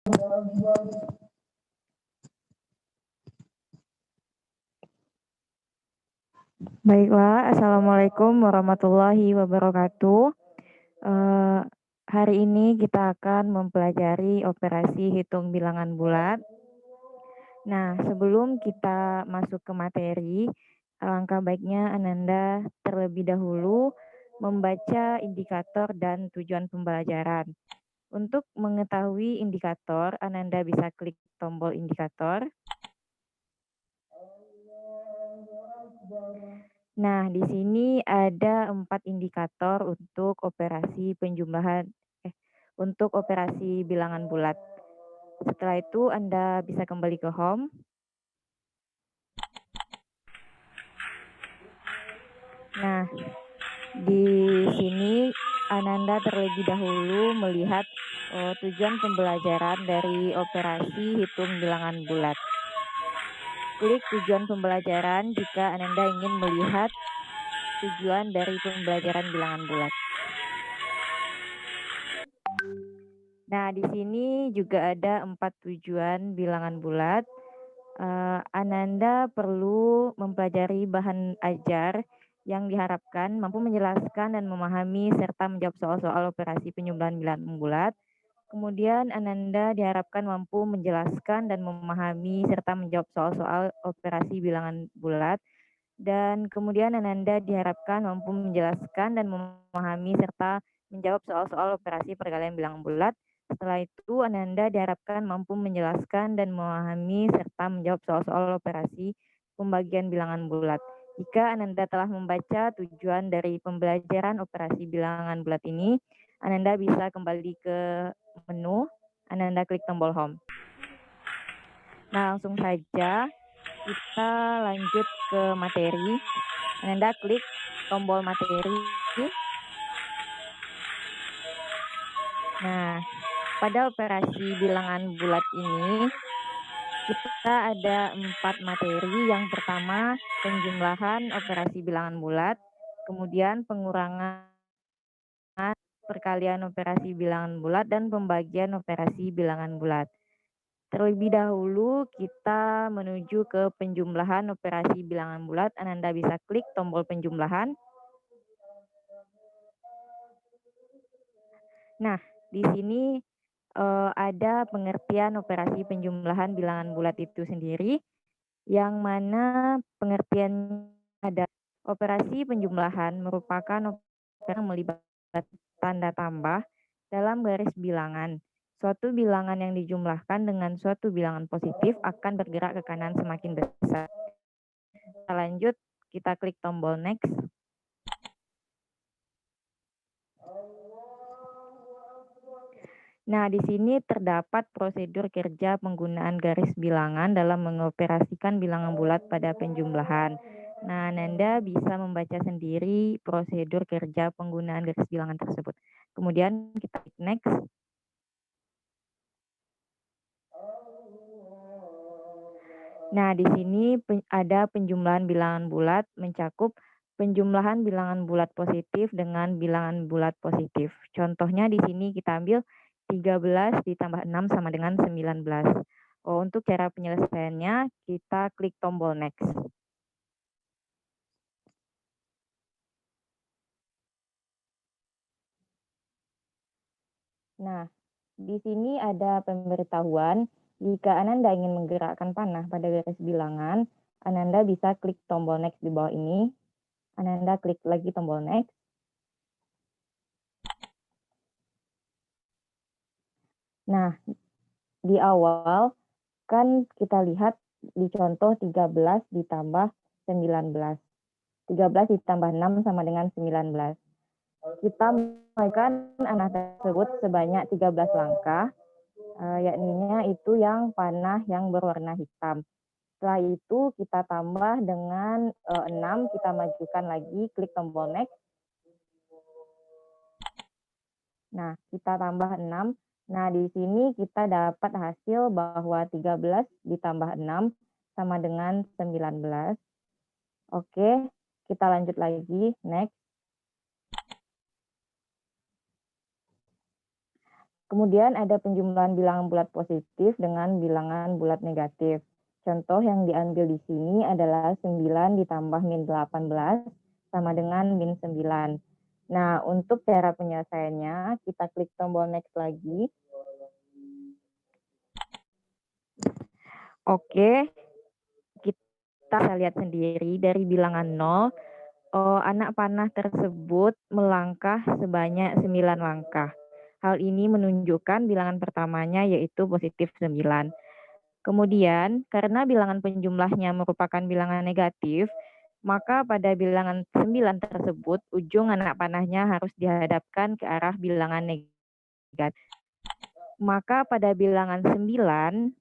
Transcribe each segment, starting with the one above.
Baiklah, Assalamualaikum warahmatullahi wabarakatuh. Hari ini kita akan mempelajari operasi hitung bilangan bulat. Nah, sebelum kita masuk ke materi, alangkah baiknya Ananda terlebih dahulu membaca indikator dan tujuan pembelajaran. Untuk mengetahui indikator, Ananda bisa klik tombol indikator. Nah, di sini ada 4 indikator untuk operasi untuk operasi bilangan bulat. Setelah itu Anda bisa kembali ke home. Nah, di sini Ananda terlebih dahulu melihat tujuan pembelajaran dari operasi hitung bilangan bulat. Klik tujuan pembelajaran jika Ananda ingin melihat tujuan dari pembelajaran bilangan bulat. Nah, di sini juga ada 4 tujuan bilangan bulat. Ananda perlu mempelajari bahan ajar yang diharapkan mampu menjelaskan dan memahami serta menjawab soal-soal operasi penyumbuhan bilangan bulat. Kemudian Ananda diharapkan mampu menjelaskan dan memahami serta menjawab soal-soal operasi bilangan bulat. Dan kemudian Ananda diharapkan mampu menjelaskan dan memahami serta menjawab soal-soal operasi perkalian bilangan bulat. Setelah itu Ananda diharapkan mampu menjelaskan dan memahami serta menjawab soal-soal operasi pembagian bilangan bulat. Jika Ananda telah membaca tujuan dari pembelajaran operasi bilangan bulat ini, Ananda bisa kembali ke menu, Ananda klik tombol home. Nah, langsung saja kita lanjut ke materi. Ananda klik tombol materi. Nah, pada operasi bilangan bulat ini, kita ada 4 materi. Yang pertama, penjumlahan operasi bilangan bulat, kemudian pengurangan perkalian operasi bilangan bulat, dan pembagian operasi bilangan bulat. Terlebih dahulu kita menuju ke penjumlahan operasi bilangan bulat. Ananda bisa klik tombol penjumlahan. Nah, di sini ada pengertian operasi penjumlahan bilangan bulat itu sendiri, yang mana pengertian ada operasi penjumlahan merupakan operasi yang melibatkan tanda tambah dalam garis bilangan. Suatu bilangan yang dijumlahkan dengan suatu bilangan positif akan bergerak ke kanan semakin besar. Kita lanjut, kita klik tombol next. Nah, di sini terdapat prosedur kerja penggunaan garis bilangan dalam mengoperasikan bilangan bulat pada penjumlahan. Nah, Nanda bisa membaca sendiri prosedur kerja penggunaan garis bilangan tersebut. Kemudian kita klik next. Nah, di sini ada penjumlahan bilangan bulat mencakup penjumlahan bilangan bulat positif dengan bilangan bulat positif. Contohnya di sini kita ambil 13 ditambah 6 sama dengan 19. Untuk cara penyelesaiannya, kita klik tombol next. Nah, di sini ada pemberitahuan, jika Ananda ingin menggerakkan panah pada garis bilangan, Ananda bisa klik tombol next di bawah ini. Ananda klik lagi tombol next. Nah, di awal kan kita lihat di contoh 13 ditambah 19. 13 ditambah 6 sama dengan 19. Kita memainkan anak tersebut sebanyak 13 langkah, yakni itu yang panah yang berwarna hitam. Setelah itu kita tambah dengan 6, kita majukan lagi, klik tombol next. Nah, kita tambah 6. Nah, di sini kita dapat hasil bahwa 13 ditambah 6 sama dengan 19. Oke, kita lanjut lagi, next. Kemudian ada penjumlahan bilangan bulat positif dengan bilangan bulat negatif. Contoh yang diambil di sini adalah 9 ditambah min 18 sama dengan min 9. Nah, untuk cara penyelesaiannya, kita klik tombol next lagi. Oke, kita bisa lihat sendiri dari bilangan 0, anak panah tersebut melangkah sebanyak 9 langkah. Hal ini menunjukkan bilangan pertamanya yaitu positif 9. Kemudian, karena bilangan penjumlahnya merupakan bilangan negatif, maka pada bilangan 9 tersebut, ujung anak panahnya harus dihadapkan ke arah bilangan negatif. Maka pada bilangan 9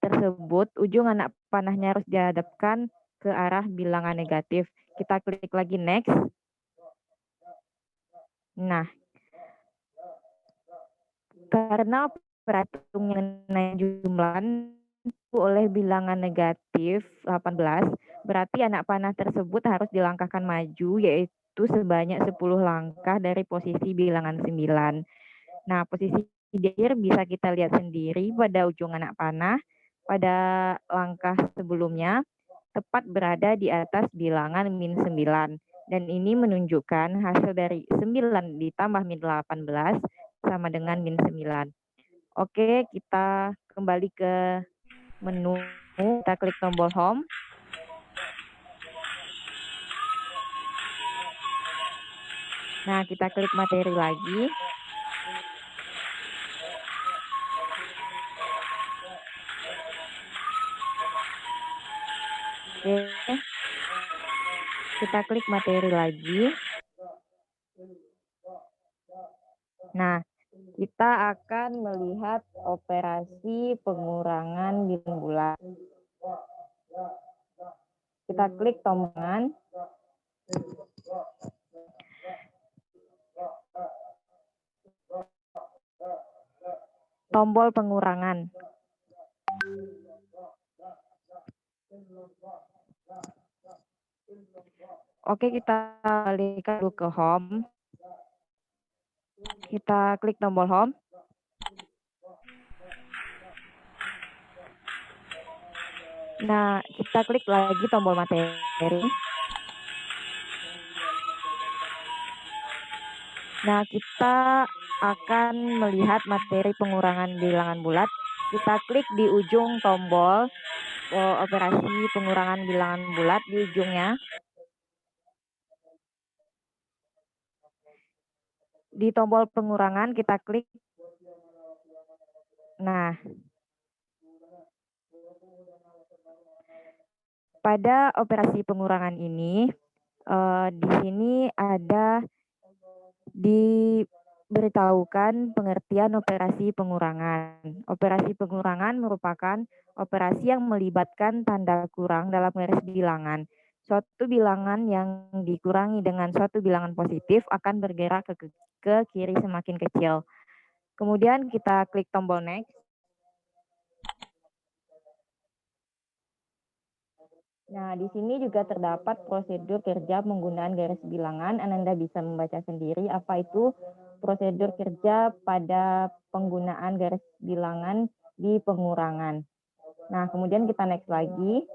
tersebut, ujung anak panahnya harus dihadapkan ke arah bilangan negatif. Kita klik lagi next. Nah, karena perhitungnya jumlahan oleh bilangan negatif 18, berarti anak panah tersebut harus dilangkahkan maju, yaitu sebanyak 10 langkah dari posisi bilangan 9. Nah, posisi akhir bisa kita lihat sendiri pada ujung anak panah, pada langkah sebelumnya, tepat berada di atas bilangan min 9. Dan ini menunjukkan hasil dari 9 ditambah min 18 sama dengan min 9. Oke, kita kembali ke menu, kita klik tombol home. Nah, kita klik materi lagi. Oke, kita klik materi lagi. Nah, kita akan melihat operasi pengurangan bilangan bulat. Kita klik tombol pengurangan. Oke, kita balikan dulu ke home. Kita klik tombol home. Nah, kita klik lagi tombol materi. Nah, kita akan melihat materi pengurangan bilangan bulat. Kita klik di ujung tombol operasi pengurangan bilangan bulat di ujungnya. Di tombol pengurangan kita klik. Nah, pada operasi pengurangan ini, di sini ada diberitahukan pengertian operasi pengurangan. Operasi pengurangan merupakan operasi yang melibatkan tanda kurang dalam garis bilangan. Suatu bilangan yang dikurangi dengan suatu bilangan positif akan bergerak ke kiri semakin kecil. Kemudian kita klik tombol next. Nah, di sini juga terdapat prosedur kerja penggunaan garis bilangan. Ananda bisa membaca sendiri apa itu prosedur kerja pada penggunaan garis bilangan di pengurangan. Nah, kemudian kita next lagi.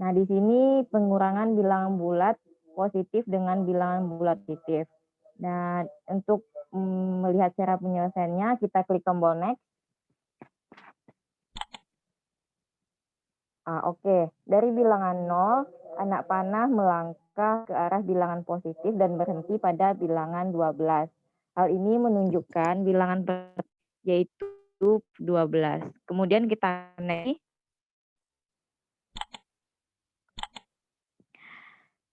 Nah, di sini pengurangan bilangan bulat positif dengan bilangan bulat positif. Nah, untuk melihat cara penyelesaiannya, kita klik tombol next. Oke. Dari bilangan 0, anak panah melangkah ke arah bilangan positif dan berhenti pada bilangan 12. Hal ini menunjukkan bilangan yaitu 12. Kemudian kita next.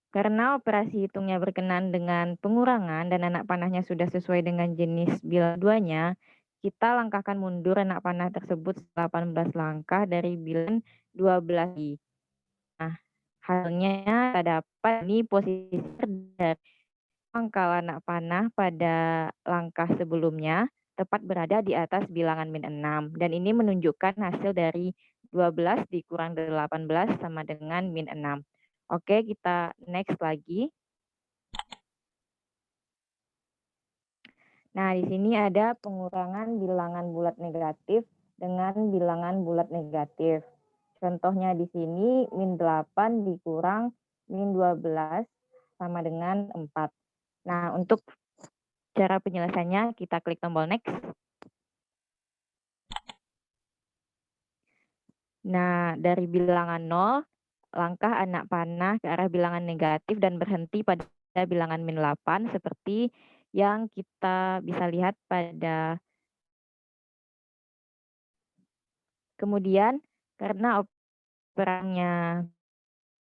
Karena operasi hitungnya berkenan dengan pengurangan dan anak panahnya sudah sesuai dengan jenis bilangan duanya, kita langkahkan mundur anak panah tersebut 18 langkah dari bilangan 12. Nah, halnya terdapat ini posisi dari pangkal anak panah pada langkah sebelumnya tepat berada di atas bilangan min 6. Dan ini menunjukkan hasil dari 12 dikurang 18 sama dengan min 6. Oke, kita next lagi. Nah, di sini ada pengurangan bilangan bulat negatif dengan bilangan bulat negatif. Contohnya di sini min 8 dikurang min 12 sama dengan 4. Nah, untuk cara penyelesaiannya kita klik tombol next. Nah, dari bilangan 0, langkah anak panah ke arah bilangan negatif dan berhenti pada bilangan min 8 seperti yang kita bisa lihat pada. Kemudian karena operannya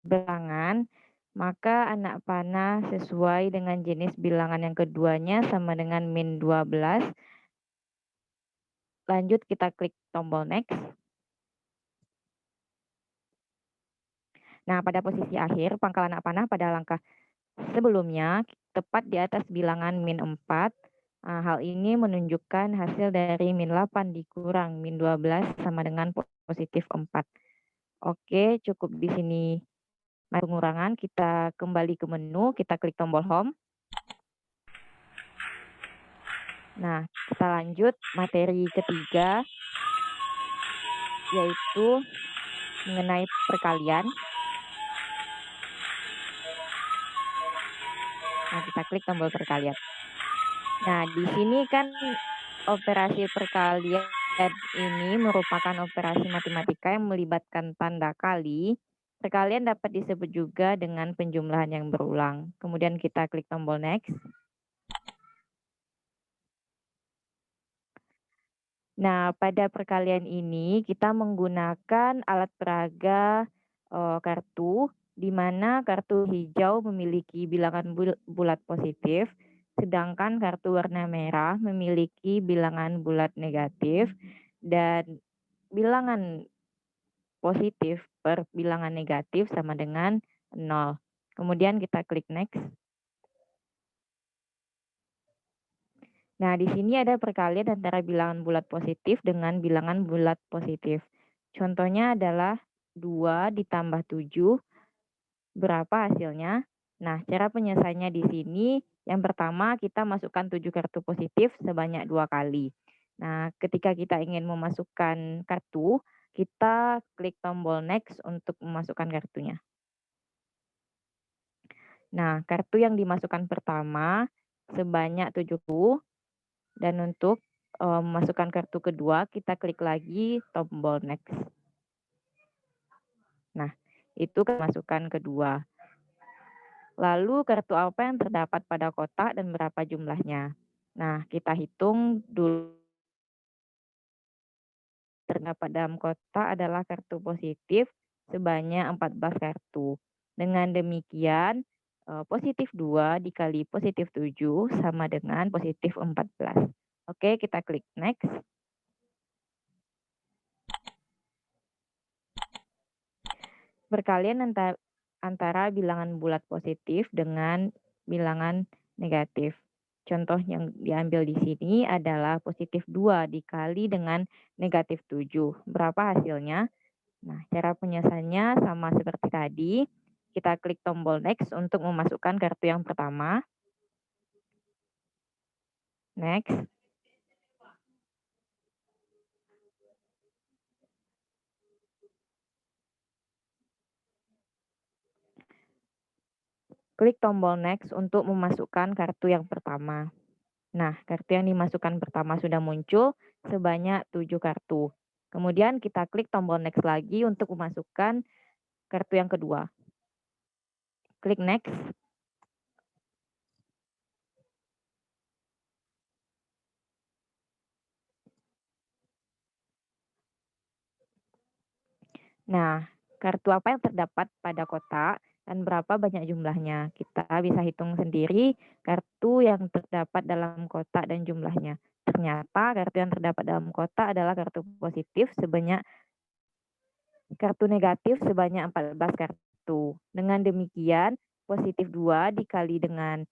bilangan, maka anak panah sesuai dengan jenis bilangan yang keduanya sama dengan min 12. Lanjut kita klik tombol next. Nah, pada posisi akhir pangkal anak panah pada langkah sebelumnya tepat di atas bilangan min 4. Nah, hal ini menunjukkan hasil dari min 8 dikurang min 12 sama dengan positif 4. Oke, cukup di sini pengurangan. Kita kembali ke menu, kita klik tombol home. Nah, kita lanjut materi ketiga, yaitu mengenai perkalian. Nah, kita klik tombol perkalian. Nah, di sini kan operasi perkalian ini merupakan operasi matematika yang melibatkan tanda kali. Perkalian dapat disebut juga dengan penjumlahan yang berulang. Kemudian kita klik tombol next. Nah, pada perkalian ini kita menggunakan alat peraga kartu, di mana kartu hijau memiliki bilangan bulat positif, sedangkan kartu warna merah memiliki bilangan bulat negatif, dan bilangan positif per bilangan negatif sama dengan 0. Kemudian kita klik next. Nah, di sini ada perkalian antara bilangan bulat positif dengan bilangan bulat positif. Contohnya adalah 2 ditambah 7, berapa hasilnya? Nah, cara penyelesaiannya di sini, yang pertama kita masukkan 7 kartu positif sebanyak 2 kali. Nah, ketika kita ingin memasukkan kartu, kita klik tombol next untuk memasukkan kartunya. Nah, kartu yang dimasukkan pertama sebanyak 7. Dan untuk memasukkan kartu kedua, kita klik lagi tombol next. Nah, itu masukkan kedua. Lalu kartu apa yang terdapat pada kotak dan berapa jumlahnya? Nah, kita hitung dulu. Terdapat dalam kotak adalah kartu positif sebanyak 14 kartu. Dengan demikian, positif 2 dikali positif 7 sama dengan positif 14. Oke, kita klik next. Perkalian antara bilangan bulat positif dengan bilangan negatif. Contoh yang diambil di sini adalah positif 2 dikali dengan negatif 7. Berapa hasilnya? Nah, cara penyelesaiannya sama seperti tadi. Kita klik tombol next untuk memasukkan kartu yang pertama. Next. Klik tombol next untuk memasukkan kartu yang pertama. Nah, kartu yang dimasukkan pertama sudah muncul sebanyak 7 kartu. Kemudian kita klik tombol next lagi untuk memasukkan kartu yang kedua. Klik next. Nah, kartu apa yang terdapat pada kotak dan berapa banyak jumlahnya? Kita bisa hitung sendiri kartu yang terdapat dalam kotak dan jumlahnya. Ternyata kartu yang terdapat dalam kotak adalah kartu positif sebanyak kartu negatif sebanyak 14 kartu. Dengan demikian, positif 2 dikali dengan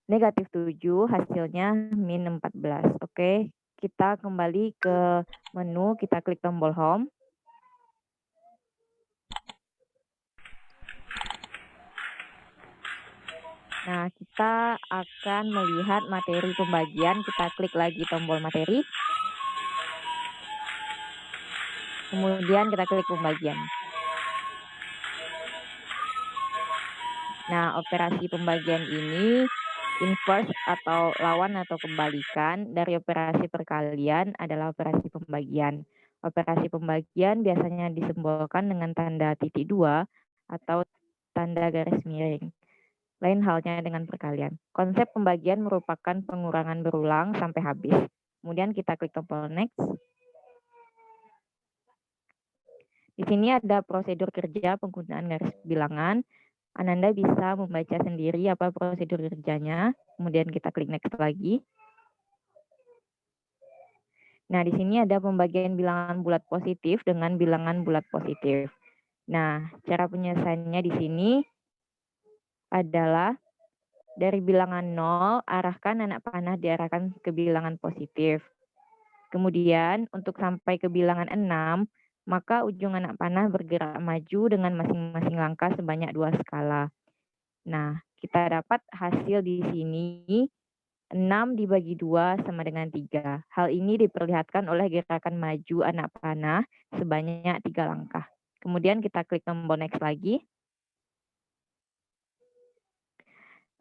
negatif 7 hasilnya min 14. Oke, kita kembali ke menu, kita klik tombol home. Nah, kita akan melihat materi pembagian. Kita klik lagi tombol materi. Kemudian kita klik pembagian. Nah, operasi pembagian ini inverse atau lawan atau kebalikan dari operasi perkalian adalah operasi pembagian. Operasi pembagian biasanya disimbolkan dengan tanda titik dua atau tanda garis miring. Lain halnya dengan perkalian. Konsep pembagian merupakan pengurangan berulang sampai habis. Kemudian kita klik tombol next. Di sini ada prosedur kerja penggunaan garis bilangan. Ananda bisa membaca sendiri apa prosedur kerjanya. Kemudian kita klik next lagi. Nah, di sini ada pembagian bilangan bulat positif dengan bilangan bulat positif. Nah, cara penyelesaiannya di sini adalah dari bilangan 0, arahkan anak panah diarahkan ke bilangan positif. Kemudian, untuk sampai ke bilangan 6, maka ujung anak panah bergerak maju dengan masing-masing langkah sebanyak 2 skala. Nah, kita dapat hasil di sini 6 dibagi 2 sama dengan 3. Hal ini diperlihatkan oleh gerakan maju anak panah sebanyak 3 langkah. Kemudian kita klik tombol next lagi.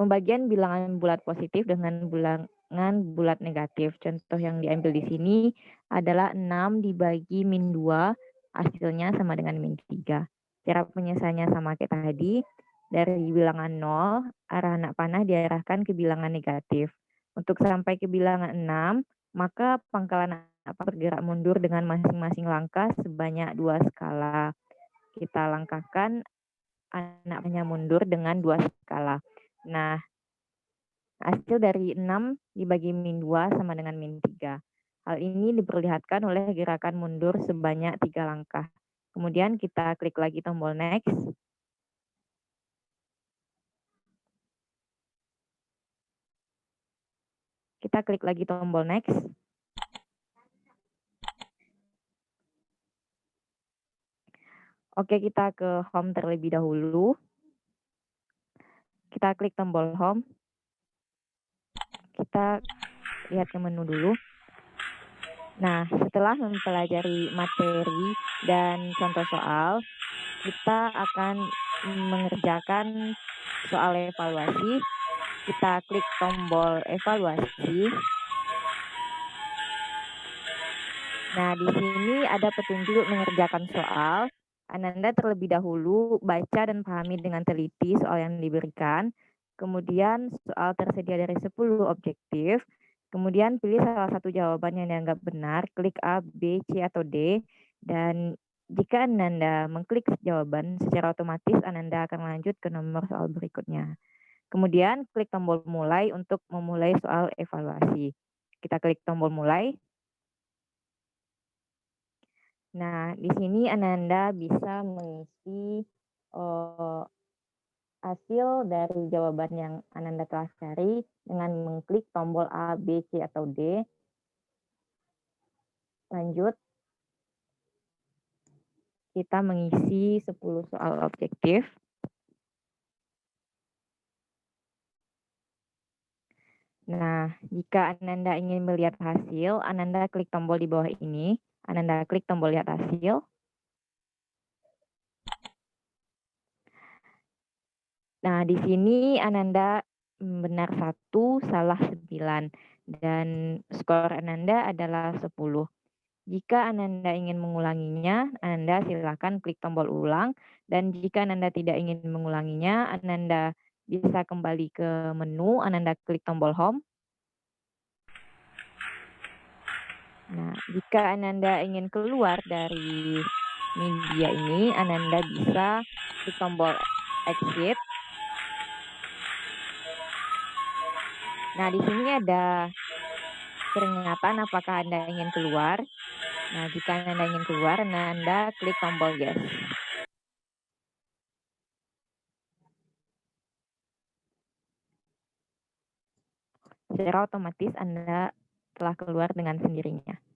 Pembagian bilangan bulat positif dengan bilangan bulat negatif. Contoh yang diambil di sini adalah 6 dibagi min 2, hasilnya sama dengan min 3. Cara penyelesaiannya sama kayak tadi. Dari bilangan 0, arah anak panah diarahkan ke bilangan negatif. Untuk sampai ke bilangan 6, maka pangkalan anak panah bergerak mundur dengan masing-masing langkah sebanyak 2 skala. Kita langkahkan anak panahnya mundur dengan 2 skala. Nah, hasil dari 6 dibagi min 2 sama dengan min 3. Hal ini diperlihatkan oleh gerakan mundur sebanyak 3 langkah. Kemudian kita klik lagi tombol next. Kita klik lagi tombol next. Oke, kita ke home terlebih dahulu. Kita klik tombol home. Kita lihat ke menu dulu. Nah, setelah mempelajari materi dan contoh soal, kita akan mengerjakan soal evaluasi. Kita klik tombol evaluasi. Nah, di sini ada petunjuk mengerjakan soal. Ananda terlebih dahulu baca dan pahami dengan teliti soal yang diberikan. Kemudian soal tersedia dari 10 objektif. Kemudian pilih salah satu jawaban yang dianggap benar, klik A, B, C, atau D. Dan jika Ananda mengklik jawaban, secara otomatis Ananda akan lanjut ke nomor soal berikutnya. Kemudian klik tombol mulai untuk memulai soal evaluasi. Kita klik tombol mulai. Nah, di sini Ananda bisa mengisi hasil dari jawaban yang Ananda telah cari dengan mengklik tombol A, B, C, atau D. Lanjut, kita mengisi 10 soal objektif. Nah, jika Ananda ingin melihat hasil, Ananda klik tombol di bawah ini. Ananda klik tombol lihat hasil. Nah, di sini Ananda benar 1, salah 9. Dan skor Ananda adalah 10. Jika Ananda ingin mengulanginya, Ananda silakan klik tombol ulang. Dan jika Ananda tidak ingin mengulanginya, Ananda bisa kembali ke menu, Ananda klik tombol home. Nah, jika Ananda ingin keluar dari media ini, Ananda bisa klik tombol exit. Nah, di sini ada peringatan apakah Anda ingin keluar. Nah, jika Anda ingin keluar, Anda klik tombol yes. Secara otomatis Anda telah keluar dengan sendirinya.